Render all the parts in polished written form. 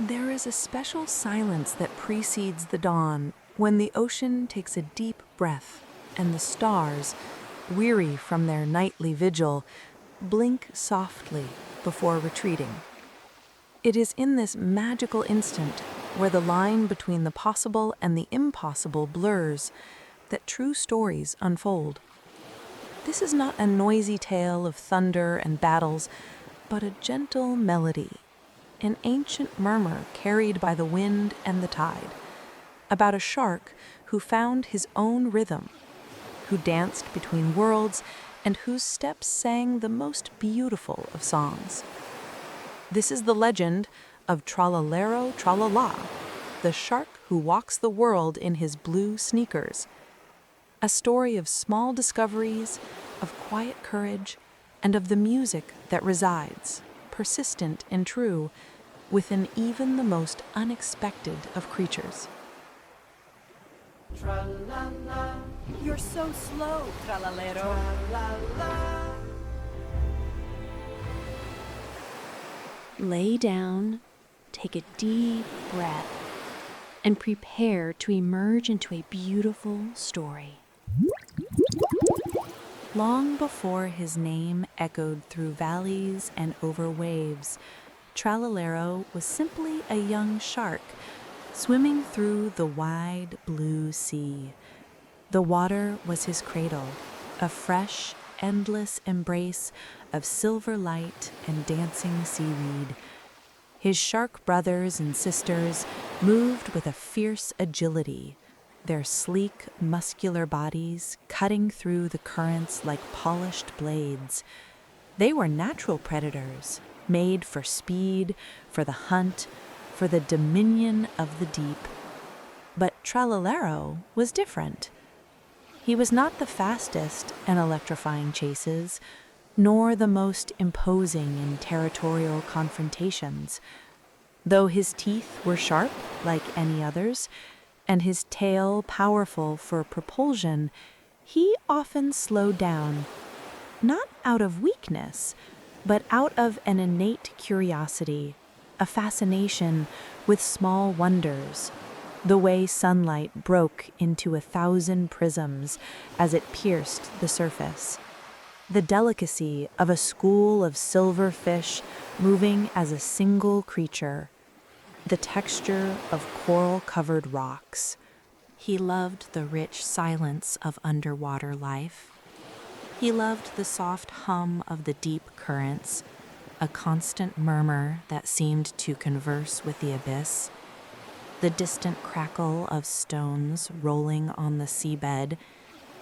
There is a special silence that precedes the dawn when the ocean takes a deep breath and the stars, weary from their nightly vigil, blink softly before retreating. It is in this magical instant, where the line between the possible and the impossible blurs, that true stories unfold. This is not a noisy tale of thunder and battles, but a gentle melody, an ancient murmur carried by the wind and the tide, about a shark who found his own rhythm, who danced between worlds, and whose steps sang the most beautiful of songs. This is the legend of Tralalero Tralala, the shark who walks the world in his blue sneakers. A story of small discoveries, of quiet courage, and of the music that resides, persistent and true, within even the most unexpected of creatures. Tralala, You're so slow, Tralalero. tralala. Lay down, take a deep breath, and prepare to emerge into a beautiful story. Long before his name echoed through valleys and over waves, Tralalero was simply a young shark swimming through the wide blue sea. The water was his cradle, a fresh, endless embrace of silver light and dancing seaweed. His shark brothers and sisters moved with a fierce agility, their sleek, muscular bodies cutting through the currents like polished blades. They were natural predators, made for speed, for the hunt, for the dominion of the deep. But Tralalero was different. He was not the fastest in electrifying chases, nor the most imposing in territorial confrontations. Though his teeth were sharp, like any others, and his tail powerful for propulsion, he often slowed down, not out of weakness, but out of an innate curiosity, a fascination with small wonders, the way sunlight broke into 1,000 prisms as it pierced the surface, the delicacy of a school of silver fish moving as a single creature, the texture of coral-covered rocks. He loved the rich silence of underwater life. He loved the soft hum of the deep currents, a constant murmur that seemed to converse with the abyss, the distant crackle of stones rolling on the seabed,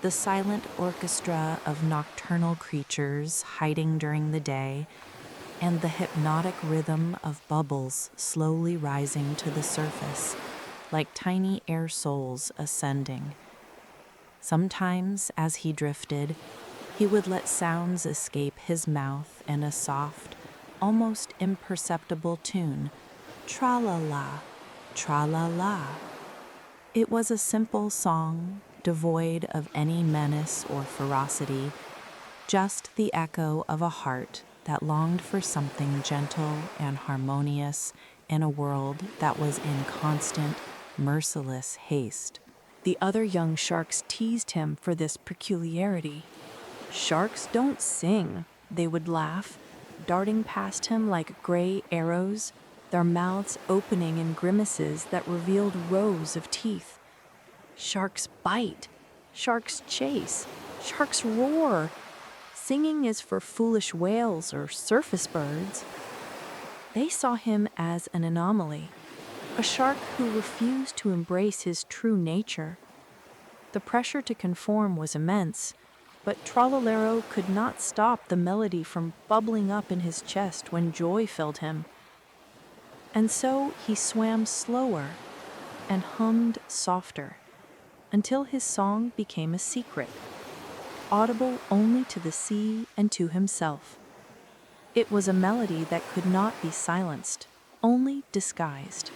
the silent orchestra of nocturnal creatures hiding during the day, and the hypnotic rhythm of bubbles slowly rising to the surface, like tiny air souls ascending. Sometimes, as he drifted, he would let sounds escape his mouth in a soft, almost imperceptible tune, tra-la-la, tra-la-la. It was a simple song, devoid of any menace or ferocity, just the echo of a heart that longed for something gentle and harmonious in a world that was in constant, merciless haste. The other young sharks teased him for this peculiarity. "Sharks don't sing," they would laugh, darting past him like gray arrows, their mouths opening in grimaces that revealed rows of teeth. "Sharks bite, sharks chase, sharks roar. Singing is for foolish whales or surface birds." They saw him as an anomaly, a shark who refused to embrace his true nature. The pressure to conform was immense, but Tralalero could not stop the melody from bubbling up in his chest when joy filled him. And so he swam slower and hummed softer, until his song became a secret, audible only to the sea and to himself. It was a melody that could not be silenced, only disguised.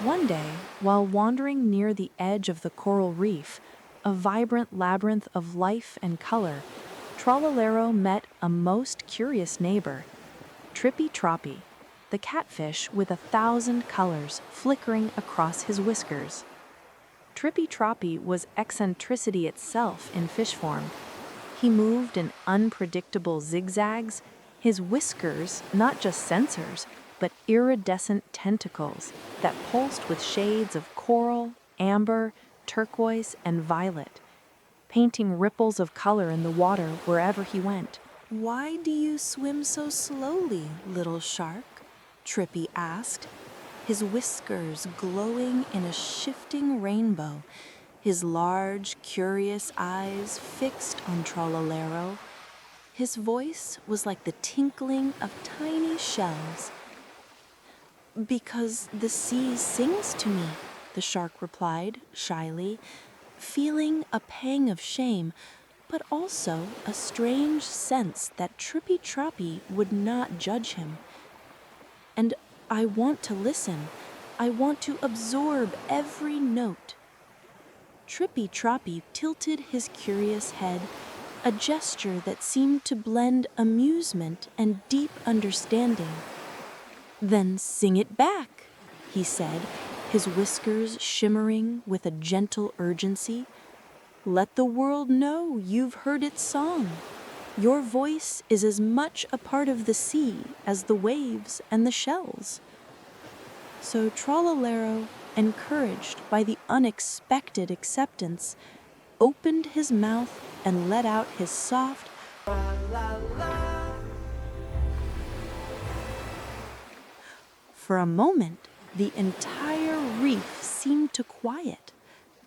One day, while wandering near the edge of the coral reef, a vibrant labyrinth of life and color, Tralalero met a most curious neighbor, Trippy Troppy, the catfish with 1,000 colors flickering across his whiskers. Trippy Troppy was eccentricity itself in fish form. He moved in unpredictable zigzags, his whiskers not just sensors, but iridescent tentacles that pulsed with shades of coral, amber, turquoise, and violet, painting ripples of color in the water wherever he went. "Why do you swim so slowly, little shark?" Trippy asked, his whiskers glowing in a shifting rainbow, his large, curious eyes fixed on Tralalero. His voice was like the tinkling of tiny shells. "Because the sea sings to me," the shark replied shyly, feeling a pang of shame, but also a strange sense that Trippy Troppy would not judge him. "And I want to listen. I want to absorb every note." Trippy Troppy tilted his curious head, a gesture that seemed to blend amusement and deep understanding. "Then sing it back," he said, his whiskers shimmering with a gentle urgency. "Let the world know you've heard its song. Your voice is as much a part of the sea as the waves and the shells." So Tralalero, encouraged by the unexpected acceptance, opened his mouth and let out his soft Tralala. For a moment, the entire reef seemed to quiet.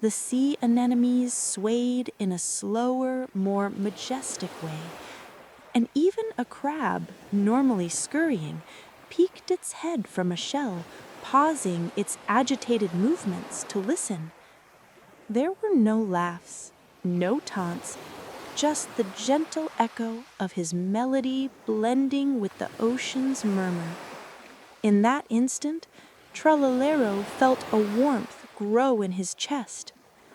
The sea anemones swayed in a slower, more majestic way, and even a crab, normally scurrying, peeked its head from a shell, pausing its agitated movements to listen. There were no laughs, no taunts, just the gentle echo of his melody blending with the ocean's murmur. In that instant, Tralalero felt a warmth grow in his chest.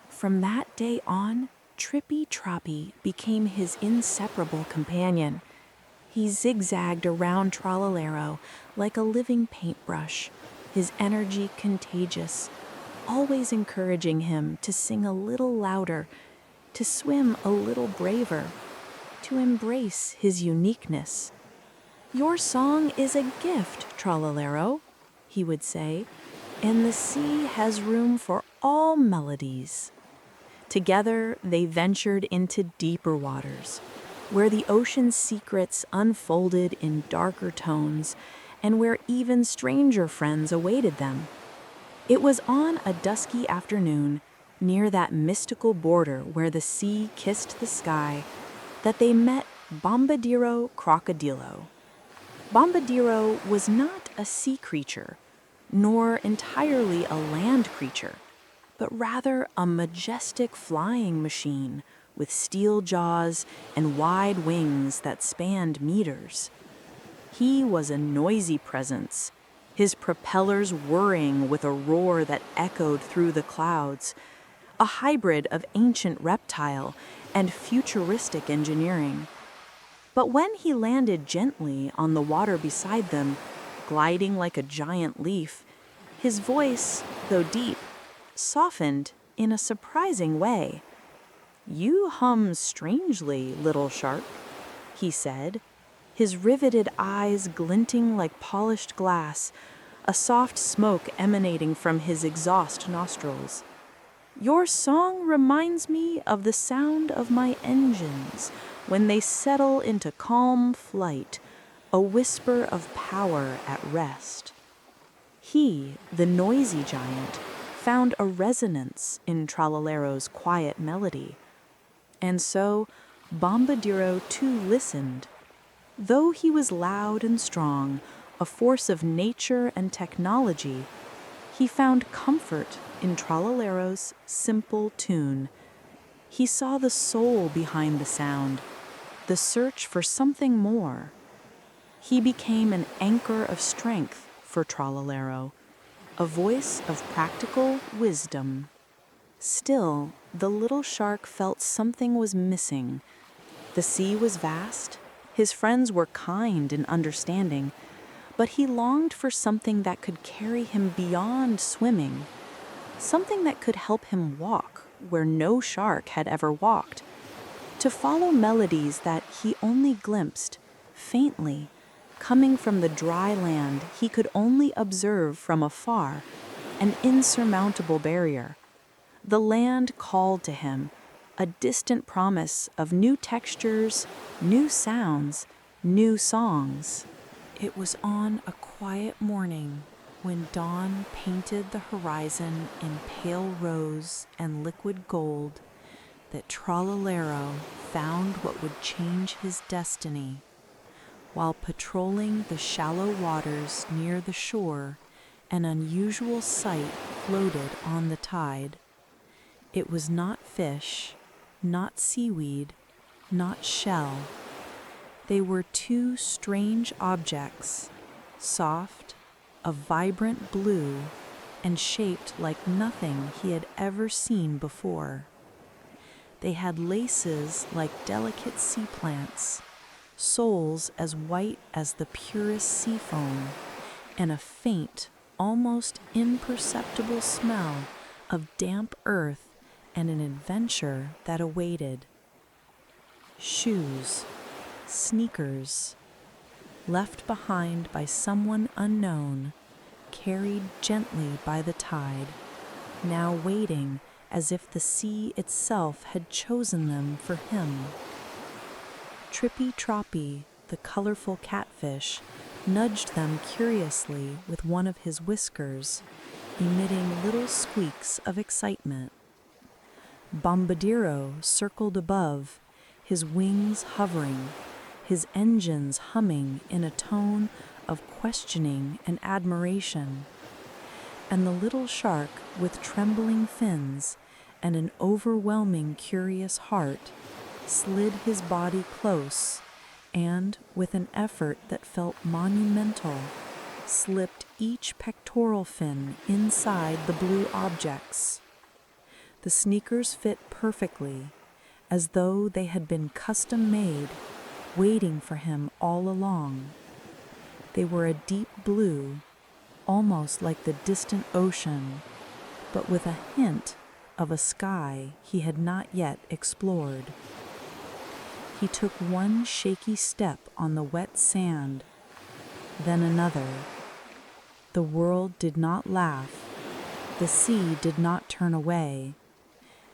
From that day on, Trippy Troppy became his inseparable companion. He zigzagged around Tralalero like a living paintbrush, his energy contagious, always encouraging him to sing a little louder, to swim a little braver, to embrace his uniqueness. "Your song is a gift, Tralalero," he would say, "and the sea has room for all melodies." Together, they ventured into deeper waters, where the ocean's secrets unfolded in darker tones, and where even stranger friends awaited them. It was on a dusky afternoon, near that mystical border where the sea kissed the sky, that they met Bombadiro Crocodilo. Bombadiro was not a sea creature, nor entirely a land creature, but rather a majestic flying machine with steel jaws and wide wings that spanned meters. He was a noisy presence, his propellers whirring with a roar that echoed through the clouds, a hybrid of ancient reptile and futuristic engineering. But when he landed gently on the water beside them, gliding like a giant leaf, his voice, though deep, softened in a surprising way. "You hum strangely, little shark," he said, his riveted eyes glinting like polished glass, a soft smoke emanating from his exhaust nostrils. "Your song reminds me of the sound of my engines when they settle into calm flight, a whisper of power at rest." He, the noisy giant, found a resonance in Tralalero's quiet melody. And so Bombadiro too listened. Though he was loud and strong, a force of nature and technology, he found comfort in Tralalero's simple tune. He saw the soul behind the sound, the search for something more. He became an anchor of strength for Tralalero, a voice of practical wisdom. Still, the little shark felt something was missing. The sea was vast, his friends were kind and understanding, but he longed for something that could carry him beyond swimming, something that could help him walk where no shark had ever walked, to follow melodies that he only glimpsed, faintly, coming from the dry land he could only observe from afar, an insurmountable barrier. The land called to him, a distant promise of new textures, new sounds, new songs. It was on a quiet morning when dawn painted the horizon in pale rose and liquid gold that Tralalero found what would change his destiny. While patrolling the shallow waters near the shore, an unusual sight floated on the tide. It was not fish, not seaweed, not shell. They were two strange objects, soft, of vibrant blue, and shaped like nothing he had ever seen before. They had laces like delicate sea plants, soles as white as the purest sea foam, and a faint, almost imperceptible smell of damp earth and an adventure that awaited. Shoes, sneakers, left behind by someone unknown, carried gently by the tide, now waiting as if the sea itself had chosen them for him. Trippy Troppy, the colorful catfish, nudged them curiously with one of his whiskers, emitting little squeaks of excitement. Bombadiro circled above, his wings hovering, his engines humming in a tone of questioning and admiration. And the little shark, with trembling fins and an overwhelming curious heart, slid his body close and, with an effort that felt monumental, slipped each pectoral fin inside the blue objects. The sneakers fit perfectly, as though they had been custom-made, waiting for him all along. They were a deep blue, almost like the distant ocean, but with a hint of a sky he had not yet explored. He took one shaky step on the wet sand, then another. The world did not laugh. The sea did not turn away.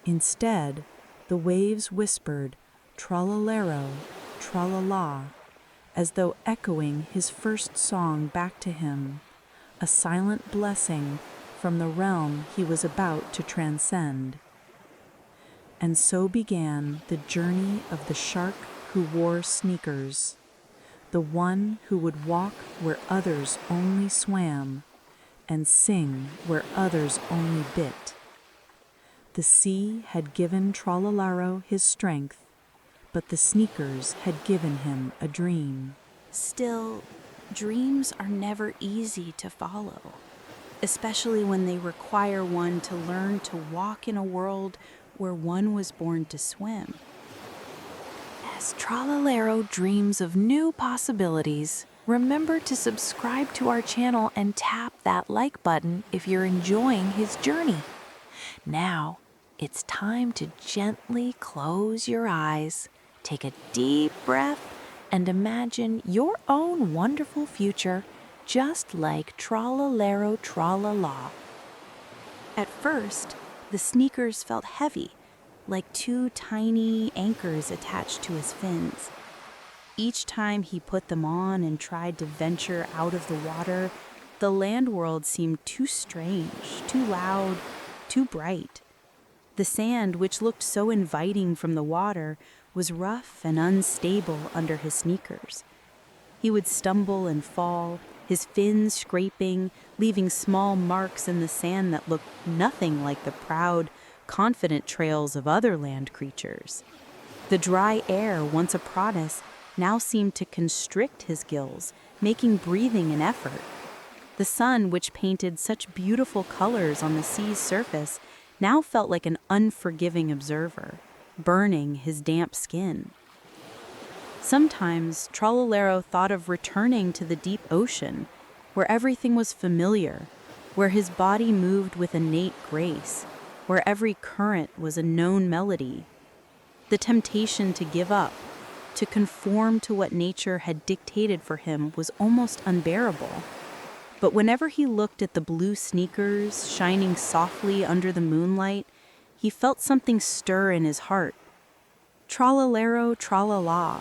Instead, the waves whispered, "Tralalero, tralala," as though echoing his first song back to him, a silent blessing from the realm he was about to transcend. And so began the journey of the shark who wore sneakers, the one who would walk where others only swam, and sing where others only bit. The sea had given Tralalero his strength, but the sneakers had given him a dream. Still, dreams are never easy to follow, especially when they require one to learn to walk in a world where one was born to swim. As Tralalero dreams of new possibilities, remember to subscribe to our channel and tap that like button if you're enjoying his journey. Now, it's time to gently close your eyes, take a deep breath, and imagine your own wonderful future just like Tralalero Tralala. At first, the sneakers felt heavy, like two tiny anchors attached to his fins. Each time he put them on and tried to venture out of the water, the land world seemed too strange, too loud, too bright. The sand, which looked so inviting from the water, was rough and unstable under his sneakers. He would stumble and fall, his fins scraping, leaving small marks in the sand that looked nothing like the proud, confident trails of other land creatures. The dry air, once a promise, now seemed to constrict his gills, making breathing an effort. The sun, which painted such beautiful colors on the sea's surface, now felt like an unforgiving observer, burning his damp skin. Sometimes Trallalero thought of returning to the deep ocean, where everything was familiar, where his body moved with innate grace, where every current was a known melody. The temptation to give up, to conform to what nature had dictated for him, was almost unbearable. But whenever he looked at the blue sneakers shining softly under the moonlight, he felt something stir in his heart. Tralalero Tralala,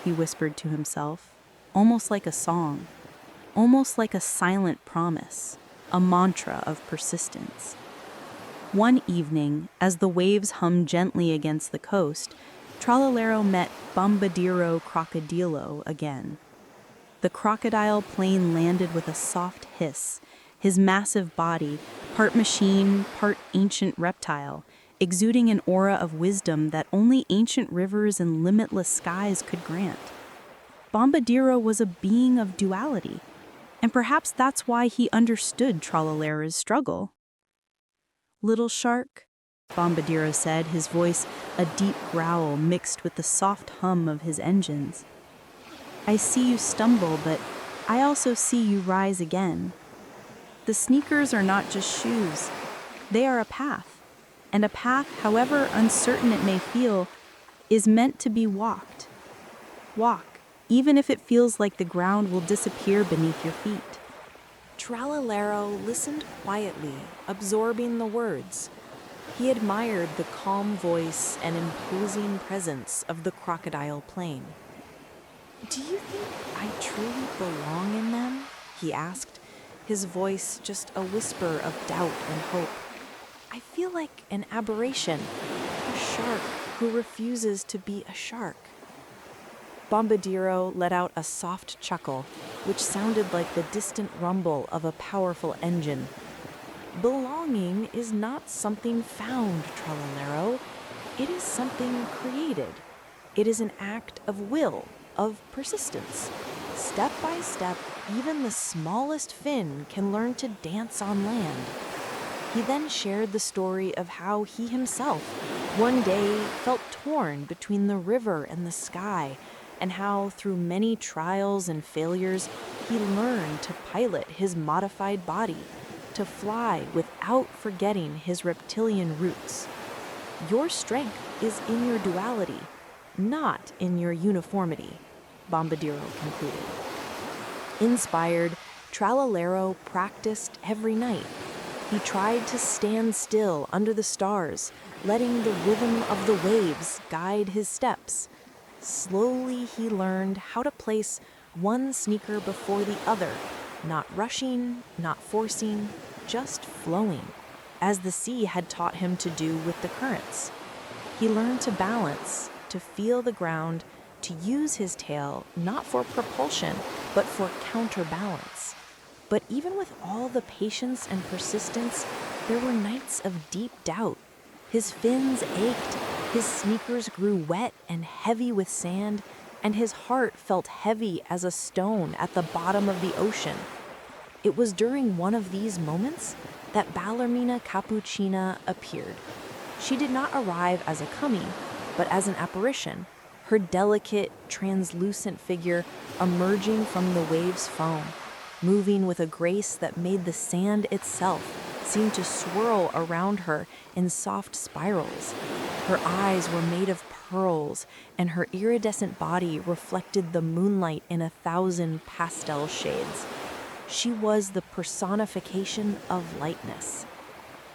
he whispered to himself, almost like a song, almost like a silent promise, a mantra of persistence. One evening, as the waves hummed gently against the coast, Trallalero met Bombadiro Crocodilo again. The crocodile plane landed with a soft hiss, his massive body, part machine, part ancient reptile, exuding an aura of wisdom that only ancient rivers and limitless skies could grant. Bombadiro was a being of duality, and perhaps that's why he understood Trallalero's struggle. "Little shark," Bombadiro said, his voice a deep growl mixed with the soft hum of his engines. "I see you stumble, but I also see you rise again. The sneakers are not just shoes. They are a path. And a path, however uncertain it may feel, is meant to be walked. Walk, even if it feels like the ground will disappear beneath your feet." Trallalero listened quietly, absorbing the words. He admired the calm voice and imposing presence of the crocodile plane. "Do you think I truly belong in them?" he asked, his voice just a whisper of doubt and hope. "I feel like an aberration, a shark who refuses to be a shark." Bombadiro let out a soft chuckle, which sounded like the distant rumble of a powerful engine. "Belonging is not something found, Trallalero. It is something created. It is an act of will, of persistence. Step by step, even the smallest fin can learn to dance on land." He then shared the story of how he himself, one day, felt torn between the river and the sky, and how, through many trials and failures, he learned to pilot his modified body, to fly without forgetting his reptilian roots. "Your strength is in your duality, not in your uniformity," Bombadiro concluded. Inspired, Trallalero practiced every night. He tried to stand still under the stars, letting the rhythm of the waves guide his steps. Slowly he learned how to place one sneaker before the other, not rushing, not forcing, just flowing, as the sea had taught him to do with the currents. He learned to balance, to feel the ground, to use his tail not for propulsion, but for counterbalance. But even with all the patience and persistence, there were nights of deep doubt. His fins ached, his sneakers grew wet and heavy with sand, and his heart felt heavy as a stone at the bottom of the ocean. It was during one of these moments that Ballerina Cappuccina appeared. She did not arrive as a kami, but as an apparition, her delicate, translucent figure emerging from the wave's foam, moving with a grace that made the sand itself seem to swirl around her in soft spirals. Her eyes were made of pearls, and her iridescent body reflected the moonlight in 1,000 pastel shades. She was the personification of lightness.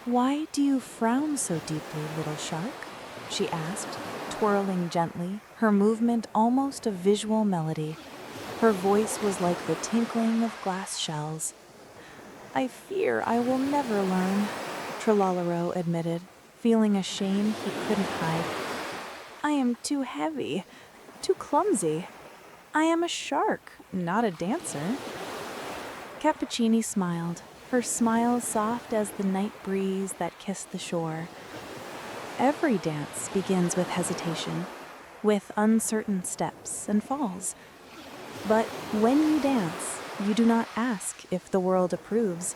"Why do you frown so deeply, little shark?" she asked, twirling gently, her movement almost a visual melody. Her voice was like the tinkling of glass shells. "I fear I will never learn," Trallalero admitted, feeling a shame he couldn't hide. "I am too heavy, too clumsy. I am a shark, not a dancer." Cappuccini smiled, her smile soft as the night breeze that kissed the shore. "Every dance begins with hesitation, with uncertain steps and falls. But when you dance, you do not ask if the world approves.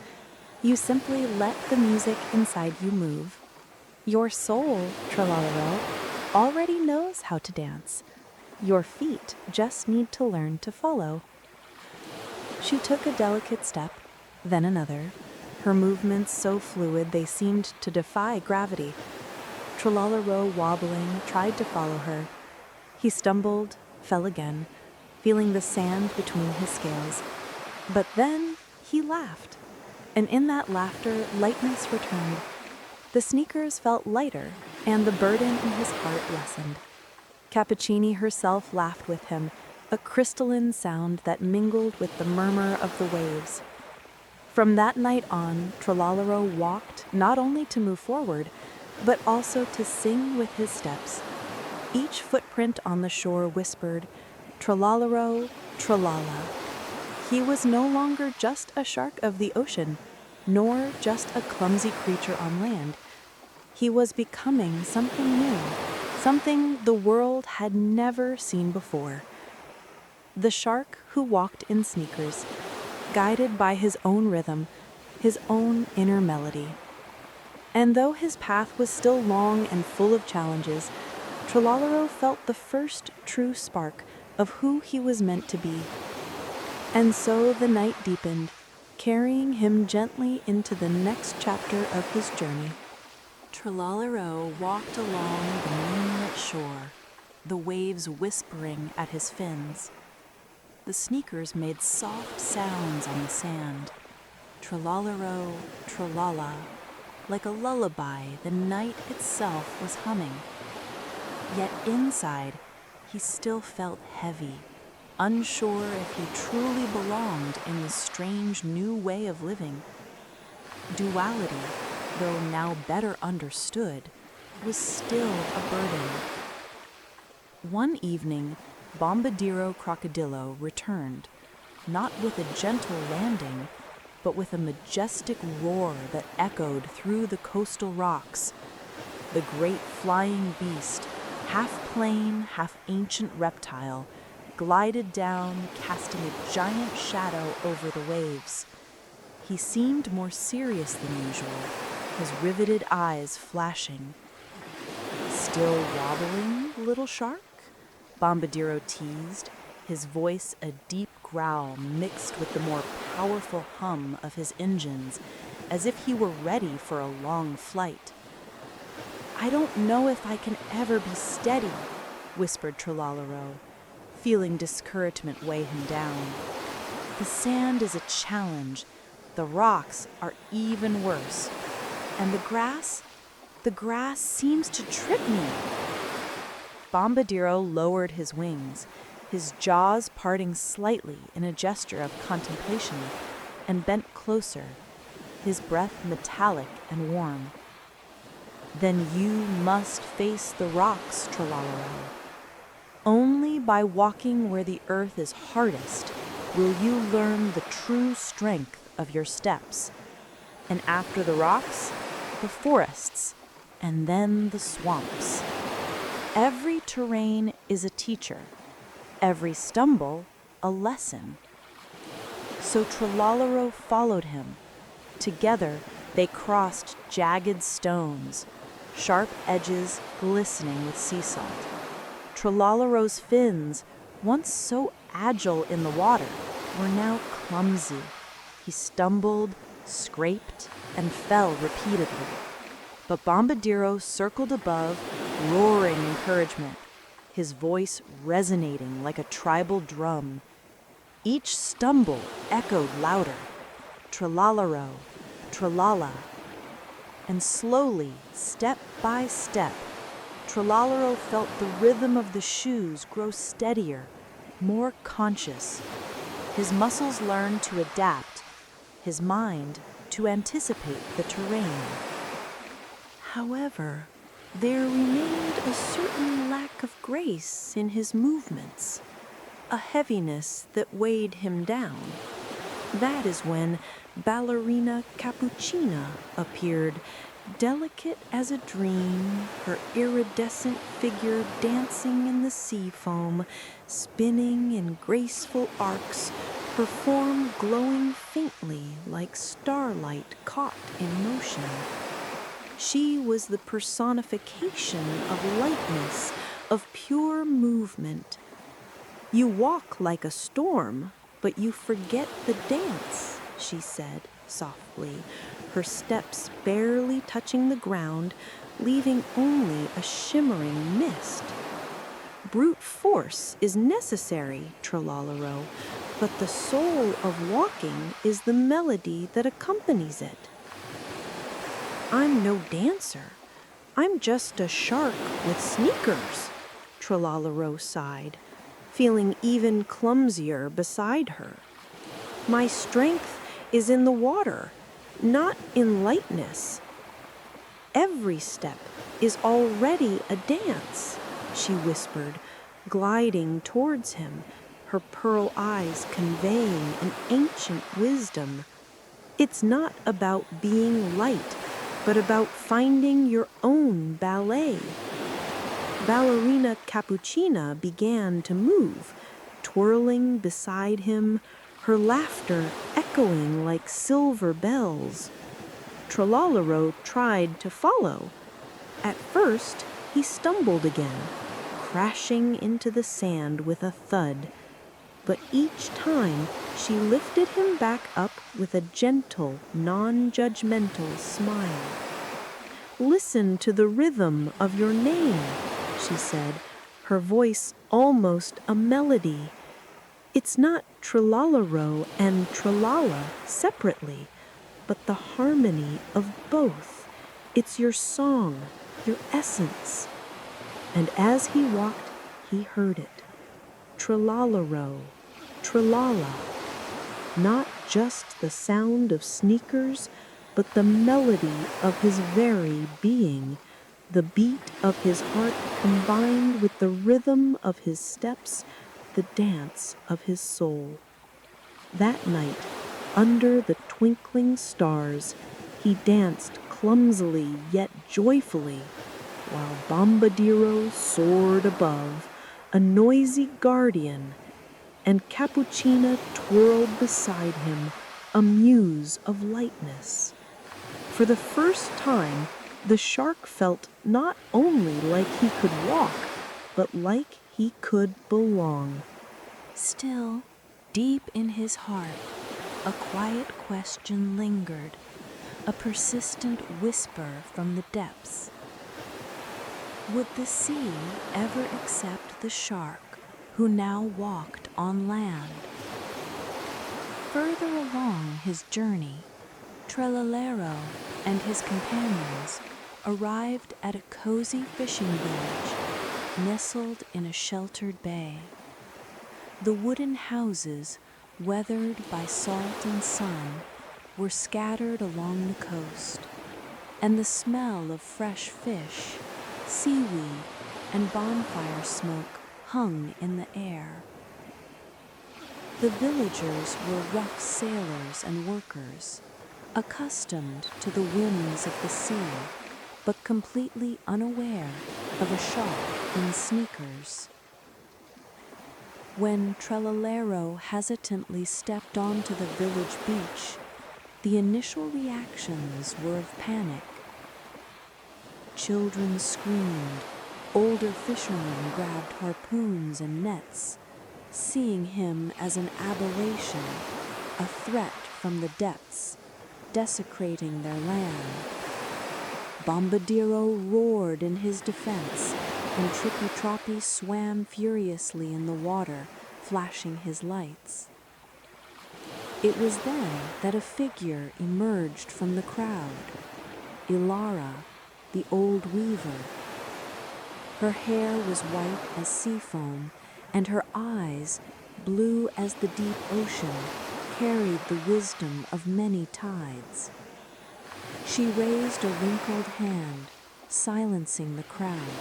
You simply let the music inside you move. Your soul, Trallalero, already knows how to dance. Your feet just need to learn to follow." She took a delicate step, then another, her movements so fluid they seemed to defy gravity. Tralalero, wobbling, tried to follow her. He stumbled, fell again, feeling the sand between his scales. But then he laughed, and in that laughter, lightness returned. The sneakers felt lighter, and the burden in his heart lessened. Cappuccini herself laughed with him, a crystalline sound that mingled with the murmur of the waves. From that night on, Tralalero walked not only to move forward, but also to sing with his steps. Each footprint on the shore whispered, "Tralalero, tralala." He was no longer just a shark of the ocean, nor just a clumsy creature on land. He was becoming something new, something the world had never seen before. The shark who walked in sneakers, guided by his own rhythm, his own inner melody. And though his path was still long and full of challenges, Tralalero felt the first true spark of who he was meant to be. And so the night deepened, carrying him gently into the next chapter of his journey. Tralalero walked along the moonlit shore, the waves whispering at his fins. The sneakers made soft sounds on the sand. Tralalero, tralala, like a lullaby the night itself was humming. Yet inside, he still felt heavy, unsure if he truly belonged in this strange new way of living. Duality, though now better understood, was still a burden. One evening, Bombadiro Crocodilo returned, not with a gentle landing, but with a majestic roar that echoed through the coastal rocks. The great flying beast, half plane, half ancient reptile, glided down, casting a giant shadow over the waves. He seemed more serious than usual, his riveted eyes flashing. "Still wobbling, little shark?" Bombadiro teased, his voice a deep growl mixed with the more powerful hum of his engines, as if he were ready for a long flight. "I don't know if I can ever be steady," whispered Tralalero, feeling discouragement weigh him down. "The sand is a challenge, the rocks are even worse, and the grass seems to trip me." Bombadiro lowered his wings, his jaws parting slightly in a gesture of contemplation, and bent closer, his breath metallic and warm. "Then you must face the rocks, Tralalero. Only by walking where the earth is hardest will you learn the true strength of your steps. And after the rocks, the forests, and then the swamps. Every terrain is a teacher, every stumble a lesson." So Tralalero followed him. Together they crossed jagged stones, sharp edges glistening with sea salt. Tralalero's fins, once so agile in the water, were now clumsy. He stumbled, scraped, and fell repeatedly. But Bombadiro circled above, roaring encouragement, his voice resonating like a tribal drum. Each stumble echoed louder, "Tralalero, tralala." And slowly, step by step, Tralalero felt the rhythm of the shoes grow steadier, more conscious. His muscles learned to adapt, his mind to anticipate the terrain. However, there remained a certain lack of grace in his movements, a heaviness that weighed him down. That is when ballerina Cappuccina appeared, delicate as a dream, her iridescent figure dancing in the sea foam, spinning in graceful arcs, her form glowing faintly like starlight caught in motion. She was the personification of lightness, of pure movement, You walk like a storm, but you forget the dance, she said softly, her steps barely touching the ground, leaving only a shimmering mist. Brute force is necessary, Tralalero, but the soul of walking is the melody that accompanies it. I'm no dancer. I'm just a shark with sneakers, Tralalero sighed, feeling even clumsier beside her. My strength is in the water, not in lightness. Every step is already a dance, she whispered, gliding towards him, her pearl eyes conveying an ancient wisdom. It's not about being light, but about finding your own ballet. Ballerina Cappuccina began to move, twirling beside him, her laughter echoing like silver bells. Tralalero tried to follow. At first, he stumbled again, crashing into the sand with a thud. But each time, she lifted him back up with a gentle, non-judgmental smile. Listen to the rhythm of your name, she said, her voice almost a melody. It's not Tralalero and Tralala separately, but the harmony of both. It's your song, your essence. And as he walked, he heard it. Tralalero, tralala. Not just the sound of sneakers, but the melody of his very being, the beat of his heart combined with the rhythm of his steps, the dance of his soul. That night, under the twinkling stars, he danced clumsily yet joyfully, while Bombadiro soared above, a noisy guardian, and Cappuccina twirled beside him, a muse of lightness. For the first time, the shark felt not only like he could walk, but like he could belong. Still, deep in his heart, a quiet question lingered, a persistent whisper from the depths. Would the sea ever accept the shark who now walked on land? Further along his journey, Tralalero and his companions arrived at a cozy fishing village nestled in a sheltered bay. The wooden houses, weathered by salt and sun, were scattered along the coast, and the smell of fresh fish, seaweed, and bonfire smoke hung in the air. The villagers were rough sailors and workers, accustomed to the whims of the sea, but completely unaware of a shark in sneakers. When Tralalero hesitantly stepped onto the village beach, the initial reactions were of panic. Children screamed, older fishermen grabbed harpoons and nets, seeing him as an aberration, a threat from the depths, desecrating their land. Bombadiro roared in his defense, and Trippy-Troppy swam furiously in the water, flashing his lights. It was then that a figure emerged from the crowd, Ilara, the old weaver. Her hair was white as sea foam, and her eyes, blue as the deep ocean, carried the wisdom of many tides. She raised a wrinkled hand, silencing the crowd.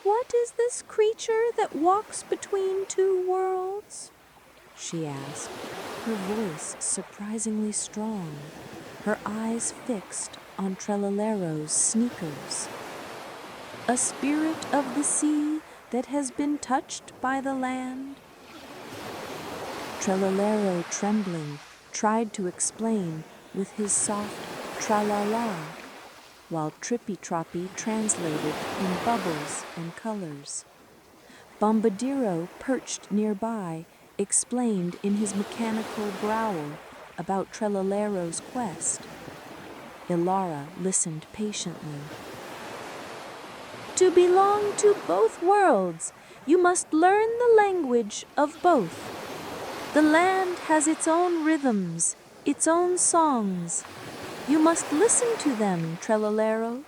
"What is this creature that walks between two worlds?" she asked, her voice surprisingly strong, her eyes fixed on Tralalero's sneakers. "A spirit of the sea that has been touched by the land?" Tralalero, trembling, tried to explain with his soft tralala, while Trippy-Troppy translated in bubbles and colors. Bombadiro, perched nearby, explained in his mechanical growl about Tralalero's quest. Ilara listened patiently. To belong to both worlds, you must learn the language of both. The land has its own rhythms, its own songs. You must listen to them, Tralalero,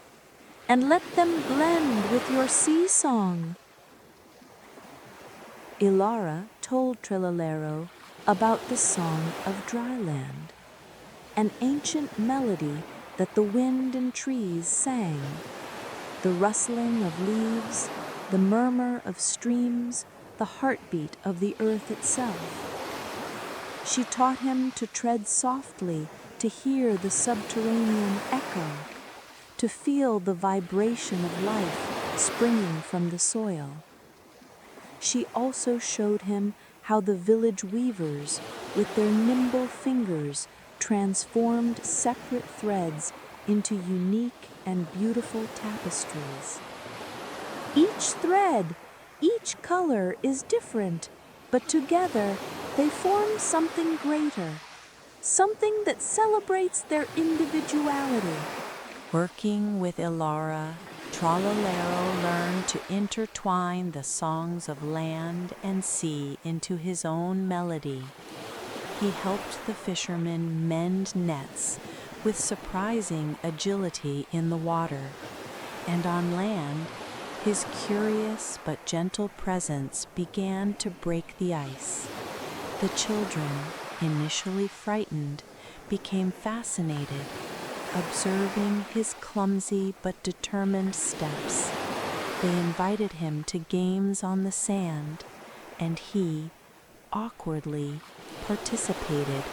and let them blend with your sea song. Ilara told Tralalero about the Song of Dryland, an ancient melody that the wind and trees sang. The rustling of leaves, the murmur of streams, the heartbeat of the earth itself. She taught him to tread softly, to hear the subterranean echo, to feel the vibration of life springing from the soil. She also showed him how the village weavers, with their nimble fingers, transformed separate threads into unique and beautiful tapestries. Each thread, each color is different, but together they form something greater, something that celebrates their individuality. Working with Ilara, Tralalero learned to intertwine the songs of land and sea into his own melody. He helped the fishermen mend nets with surprising agility in the water, and on land, his curious but gentle presence began to break the ice. The children, initially frightened, became fascinated, observing his clumsy but determined steps. They invited him to games on the sand, and he, awkwardly, participated,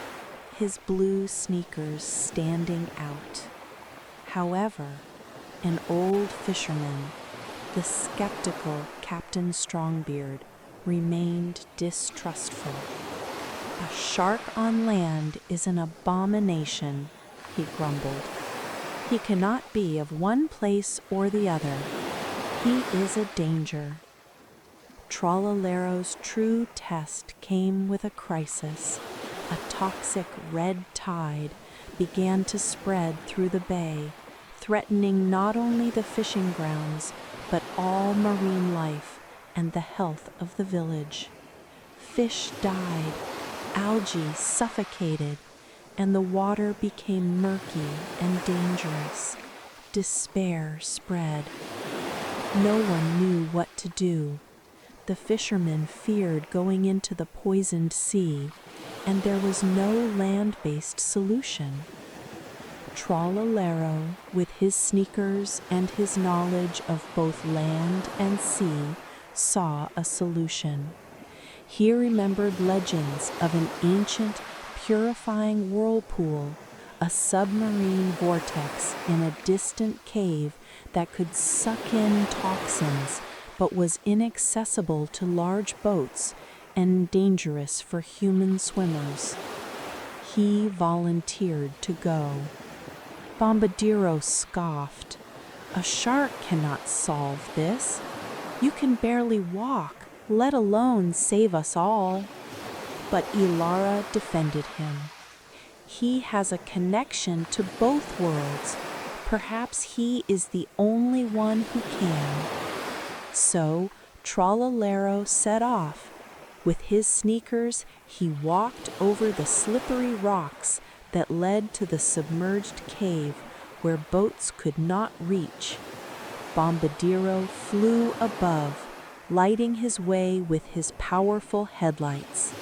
his blue sneakers standing out. However, an old fisherman, the skeptical Captain Strongbeard, remained distrustful. A shark on land is an abomination, he grumbled. He cannot be of one place or the other. He is a danger. Tralalero's true test came with a crisis. A toxic red tide began to spread through the bay, threatening not only the fishing grounds, but all marine life and the health of the village. Fish died, algae suffocated, and the water became murky and dangerous. Despair spread. No one knew what to do. The fishermen feared going into the poisoned sea, and there was no land-based solution. Tralalero, with his sneakers and his knowledge of both land and sea, saw a solution. He remembered legends of an ancient, purifying whirlpool, a submarine vortex in a distant cave that could suck in toxins but was inaccessible to large boats and dangerous for human swimmers. He volunteered to go. Bombadiro scoffed. A shark cannot solve this. You can barely walk, let alone save us all. But Ilara defended him. He has a connection to both worlds. Perhaps he is the only one who can. So Tralalero set off. With his sneakers, he walked over the slippery rocks that led to the submerged cave where boats could not reach. Bombadiro flew above, lighting his way with his powerful headlights.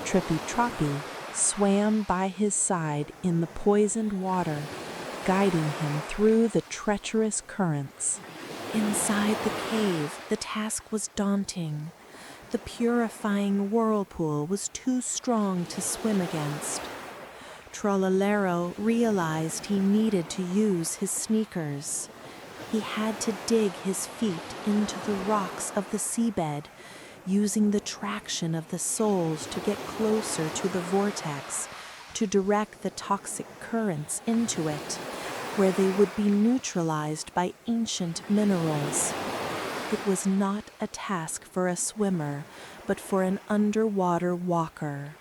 Trippy-Troppy swam by his side in the poisoned water, guiding him through the treacherous currents. Inside the cave, the task was daunting. The purifying whirlpool was too strong to swim against. Tralalero realized he needed to use his sneakers. He had to dig his feet into the rocks of the seabed, using the traction of the soles to get closer to the vortex, to direct the toxic currents into it, where they would be neutralized by ancient minerals. It was not a task for a swimmer, but for an underwater walker.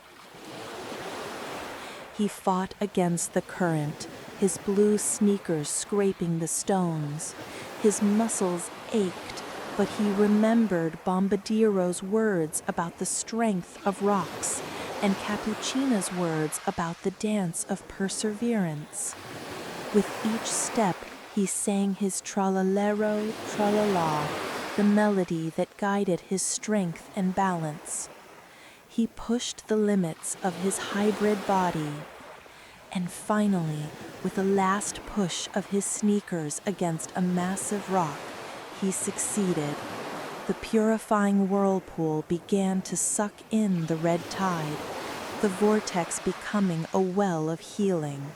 He fought against the current, his blue sneakers scraping the stones. His muscles ached, but he remembered Bombadiero's words about the strength of rocks and Cappuccina's words about the dance of perseverance. With each step, he sang his Tralalero Tralala, the melody that guided his strength and balance. He pushed the limits of his hybrid body. And finally, with a last push of his sneakers against a massive rock, he succeeded. The purifying whirlpool began to suck in the red tide, the vortex becoming a well of healing.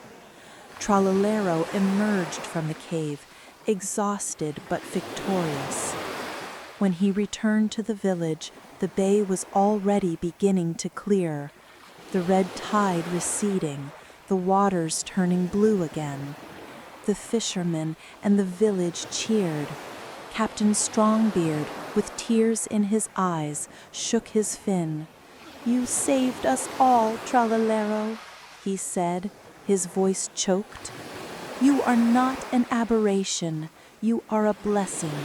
Tralalero emerged from the cave, exhausted but victorious. When he returned to the village, the bay was already beginning to clear, the red tide receding, the waters turning blue again. The fishermen and the village cheered. Captain Strongbeard, with tears in his eyes, shook his fin. "You saved us all, Tralalero," he said, his voice choked. "You are not an aberration, you are a blessing."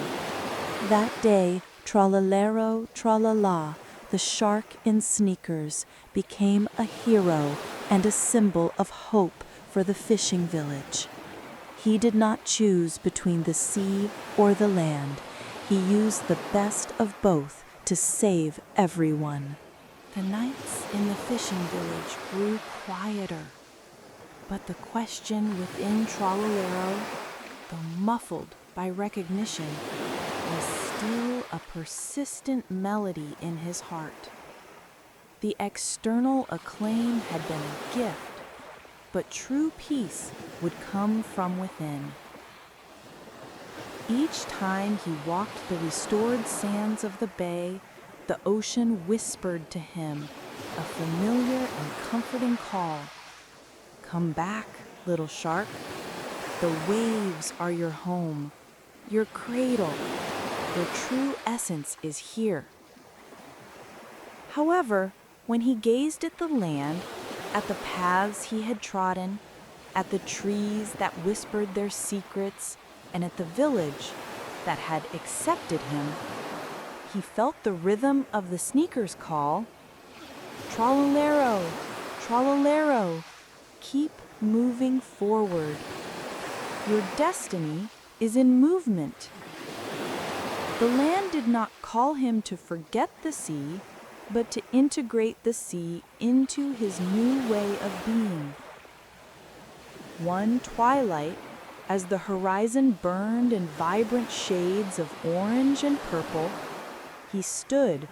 That day, Tralalero Tralala, the shark in sneakers, became a hero and a symbol of hope for the fishing village. He did not choose between the sea or the land. He used the best of both to save everyone. The nights in the fishing village grew quieter, but the question within Tralalero, though muffled by recognition, was still a persistent melody in his heart. The external acclaim had been a gift, but true peace would come from within. Each time he walked the restored sands of the bay, the ocean whispered to him a familiar and comforting call. "Come back, little shark. The waves are your home, your cradle. Your true essence is here." However, when he gazed at the land, at the paths he had trodden, at the trees that whispered their secrets, and at the village that had accepted him, he felt the rhythm of the sneakers call. "Tralalero, Tralalero, keep moving forward. Your destiny is in movement." The land did not call him to forget the sea, but to integrate the sea into his new way of being. One twilight, as the horizon burned in vibrant shades of orange and purple, he stood,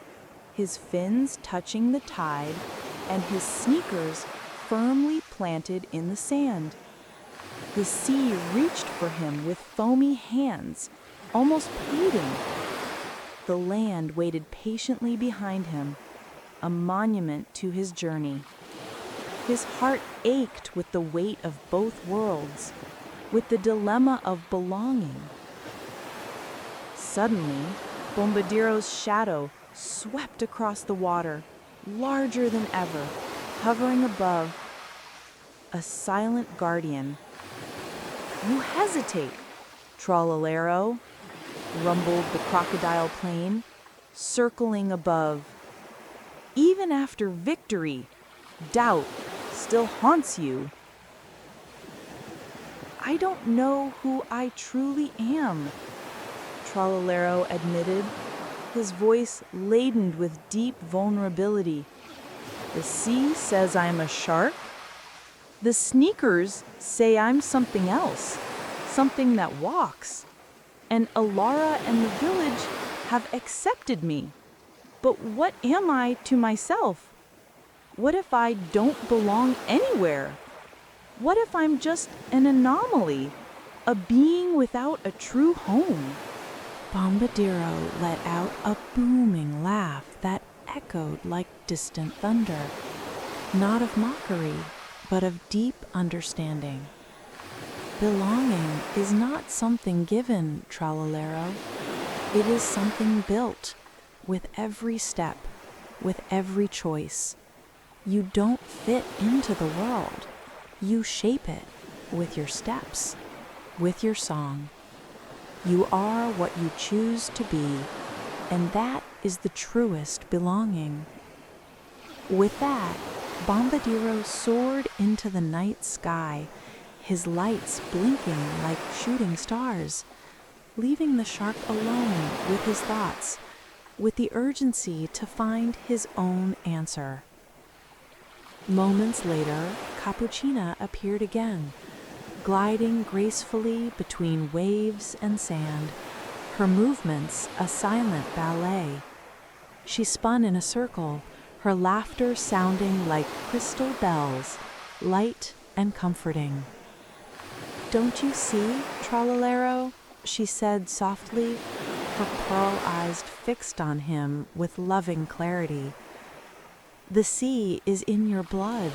his fins touching the tide and his sneakers firmly planted in the sand. The sea reached for him with foamy hands, almost pleading. The land waited patiently behind him, a monument to his journey. His heart ached with the weight of both worlds, with the dilemma of belonging. Suddenly, Bombadiero's shadow swept across the water, larger than ever, hovering above. A silent guardian. "You hesitate, Tralalero," rumbled the crocodile plane, circling above. "Even after victory, doubt still haunts you." "I don't know who I truly am," Tralalero admitted, his voice laden with deep vulnerability. "The sea says I'm a shark. The sneakers say I'm something else, something that walks. And Alara and the village have accepted me. But what am I to myself? What if I don't belong anywhere? What if I'm just an anomaly, a being without a true home?" Bombadiro let out a booming laugh that echoed like distant thunder, not of mockery, but of deep understanding. "Belonging is not something given, Tralalero. It is something built with every step, with every choice. You don't fit into the world. You shape it with your steps, with your song. You are what you choose to be, and that is the truest belonging. With that, Bombadiro soared into the night sky, his lights blinking like shooting stars, leaving the shark alone with his thoughts, with the urgency to find his own answer. Moments later, Cappuccina appeared again, gliding gracefully between waves and sand, her movements a silent ballet. She spun in a circle, her laughter sounding like crystal bells, light and comforting. "Don't you see, Tralalero?" she said softly, her pearl eyes fixed on him with loving clarity. "The sea is in your blood,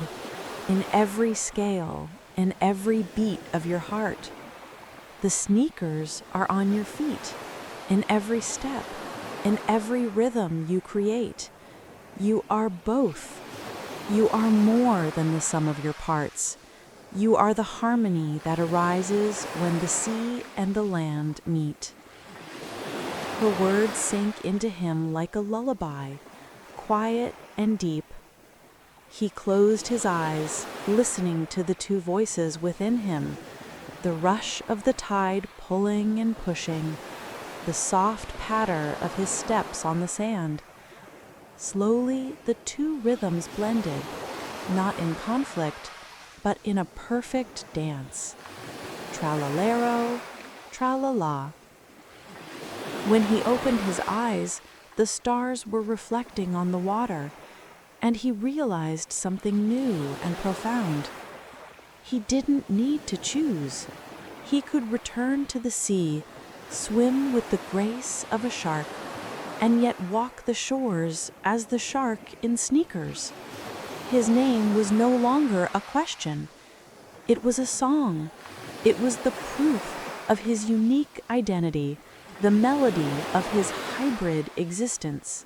in every scale, in every beat of your heart. The sneakers are on your feet, in every step, in every rhythm you create. You are both. You are more than the sum of your parts. You are the harmony that arises when the sea and the land meet." Her words sank into him like a lullaby, quiet and deep. He closed his eyes, listening to the two voices within him, the rush of the tide pulling and pushing, the soft patter of his steps on the sand. Slowly, the two rhythms blended, not in conflict, but in a perfect dance. Tralalero, tralala. When he opened his eyes, the stars were reflecting on the water, and he realized something new and profound. He didn't need to choose. He could return to the sea, swim with the grace of a shark, and yet walk the shores as the shark in sneakers. His name was no longer a question. It was a song. It was the proof of his unique identity, the melody of his hybrid existence.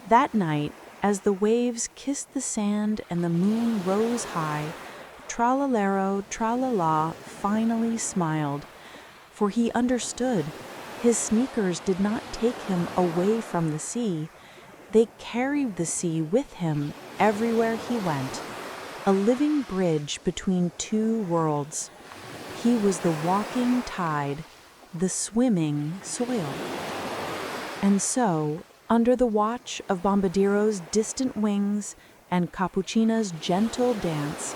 That night, as the waves kissed the sand and the moon rose high, Tralalero Tralala finally smiled, for he understood. His sneakers did not take him away from the sea. They carried the sea with him everywhere he went, a living bridge between two worlds. He was the walking tide, the swimming soil. And so, under the watch of Bombadiro's distant wings and Cappuccina's gentle dance,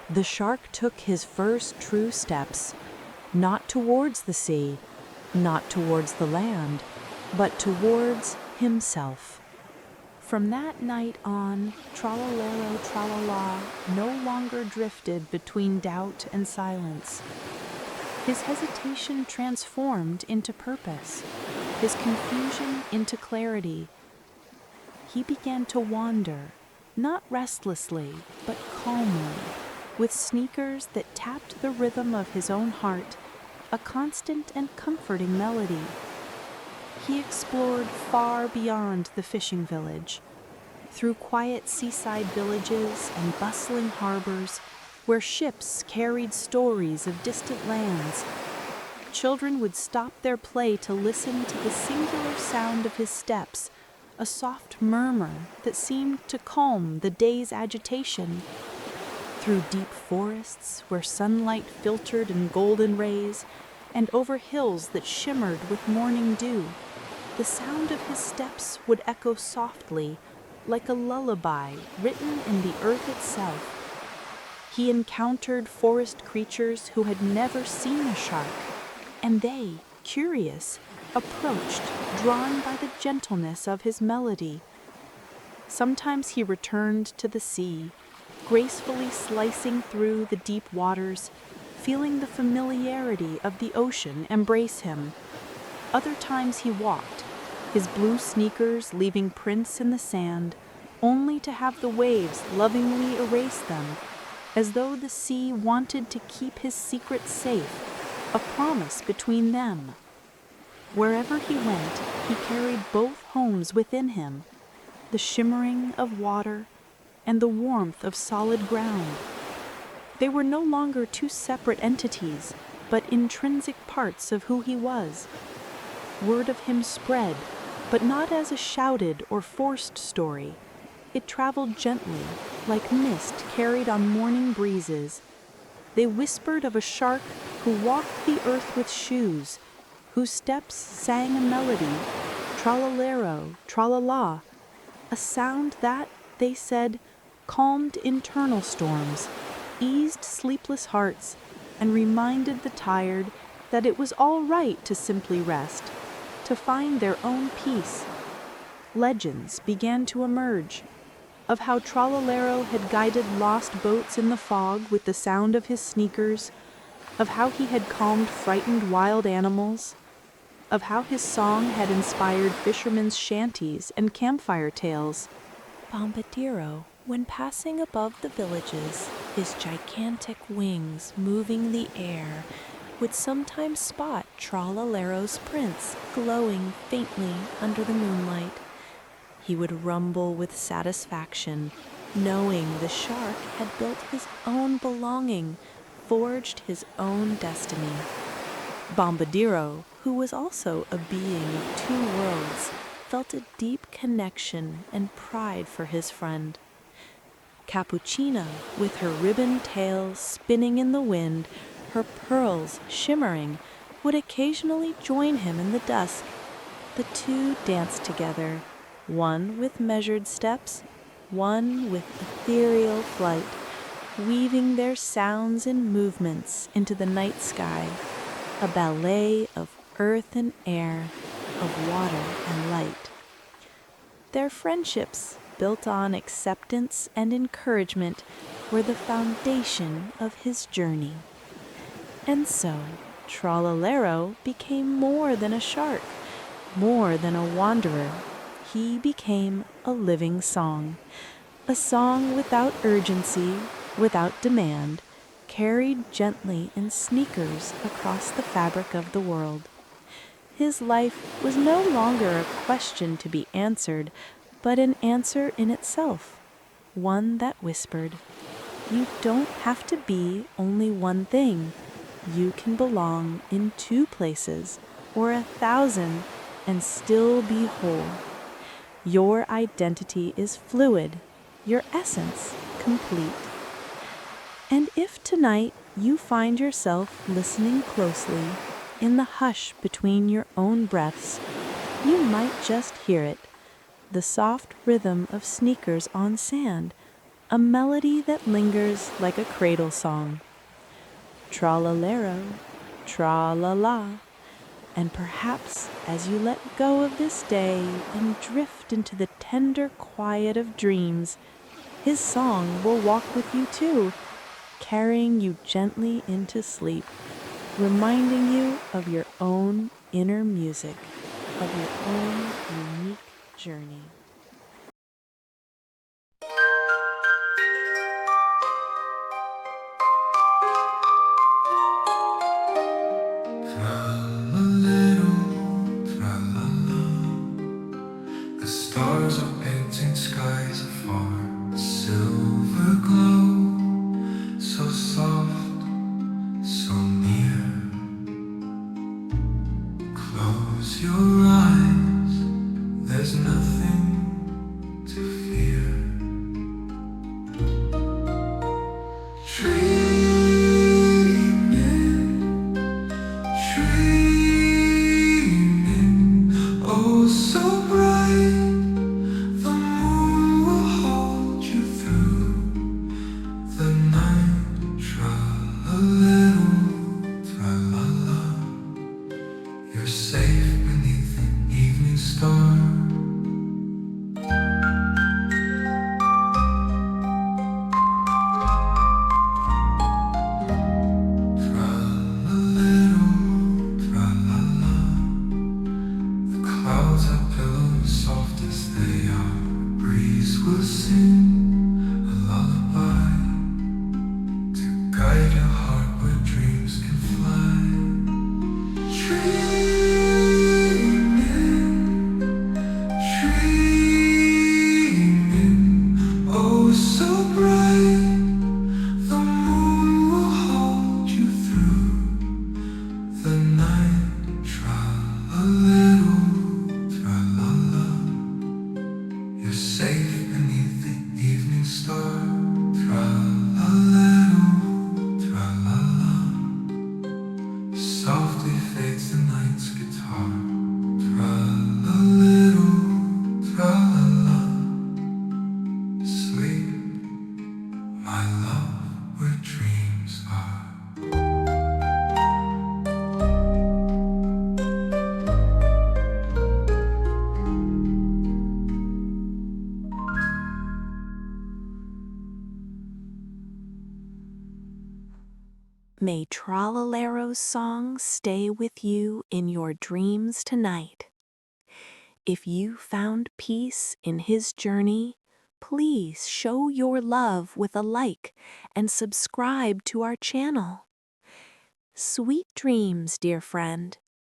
the shark took his first true steps, not towards the sea, not towards the land, but towards himself. From that night on, Tralalero Tralala no longer drifted between doubt and silence. His hesitation transformed into purpose, his confusion into clarity. He began to wander, not restlessly, but calmly, with sneakers that tapped the rhythm of his own heart, a constant and comforting melody. He explored far beyond the fishing village, through quiet seaside villages and bustling harbors where ships carried stories of distant lands. Children would stop their play to listen to the singular sound of his steps, a soft murmur that seemed to calm the day's agitation. Through deep forests where sunlight filtered in golden rays, and over hills that shimmered with morning dew, the sound of his steps would echo softly, like a lullaby written in the earth itself. He encountered forest creatures who had never seen a shark, and they, curious, approached, drawn by the gentleness of his melody. Sometimes he returned to the sea, gracefully slicing through the deep waters, feeling the familiarity of the ocean embrace him. Other times he walked, his blue sneakers leaving prints in the sand, only to have the waves lovingly erase them, as though the sea wanted to keep his secret safe, a promise between them. Wherever he went, he carried both homes within him, the shimmering of water and the warmth of solid ground. They were no longer two separate entities, but intrinsic parts of who he was. Word of him spread, but not as a shouted or forced story. It traveled gently, like mist carried on morning breezes. They whispered of a shark who walked the earth with shoes, whose steps sang a melody, tralalero, tralala, a sound that, they said, calmed internal storms, eased sleepless hearts, and reminded the tired that it was all right to simply rest, to find their own peace. Legends began to emerge of how Tralalero had guided lost boats in the fog with the sound of his sneakers, of how he had calmed frightened wild animals, of how his song had inspired fishermen's shanties and campfire tales. Bombadiro, when passing above the villages, his gigantic wings moving the air, would sometimes spot Tralalero's prints glowing faintly under the moonlight. He would rumble with satisfaction, knowing the shark had built his own belonging, forged his own destiny. Bombadiro, who was also a being of two worlds, felt a deep connection and pride for his friend. Cappuccina, with her ribbon tail spinning in the wind, her pearls shimmering, would occasionally join him in the dusk. The two danced together, one with measured steps, one with ethereal flight, weaving their sounds and movements into the night sky, a ballet of earth and air, of water and light. Their friendships, built on acceptance and encouragement, were the foundation of his journey. And so, Tralalero became more than a shark, more than a wanderer. He became a living song, a song without urgency, without demand, carried gently in sneakers across the fabric of the world. His life was no longer a question to be answered, but an answer in itself, one that whispered, "You don't have to be only one thing. You can belong in 2 places or 1,000 and still be whole. Your identity is fluid, your essence complete." And if tonight you find yourself listening closely, in the hush between your own breaths, you might just hear it, the soft rhythm of sneakers on sand, a melody that lingers like a cradle song. Tralalero, tralala, and perhaps as you let go of this day and drift into the tender quiet of dreams, his song will walk with you too, carrying you gently into sleep, reminding you of your own inner music, of your own unique journey. Tralalero, tralala. The stars are painting skies afar, a silver glow, so soft, so near. Close your eyes, there's nothing to fear. Dreaming, oh so bright, the moon will hold you through the night. Tralalero, tralala, you're safe beneath May Tralalero's song stay with you in your dreams tonight. If you found peace in his journey, please show your love with a like and subscribe to our channel. Sweet dreams, dear friend.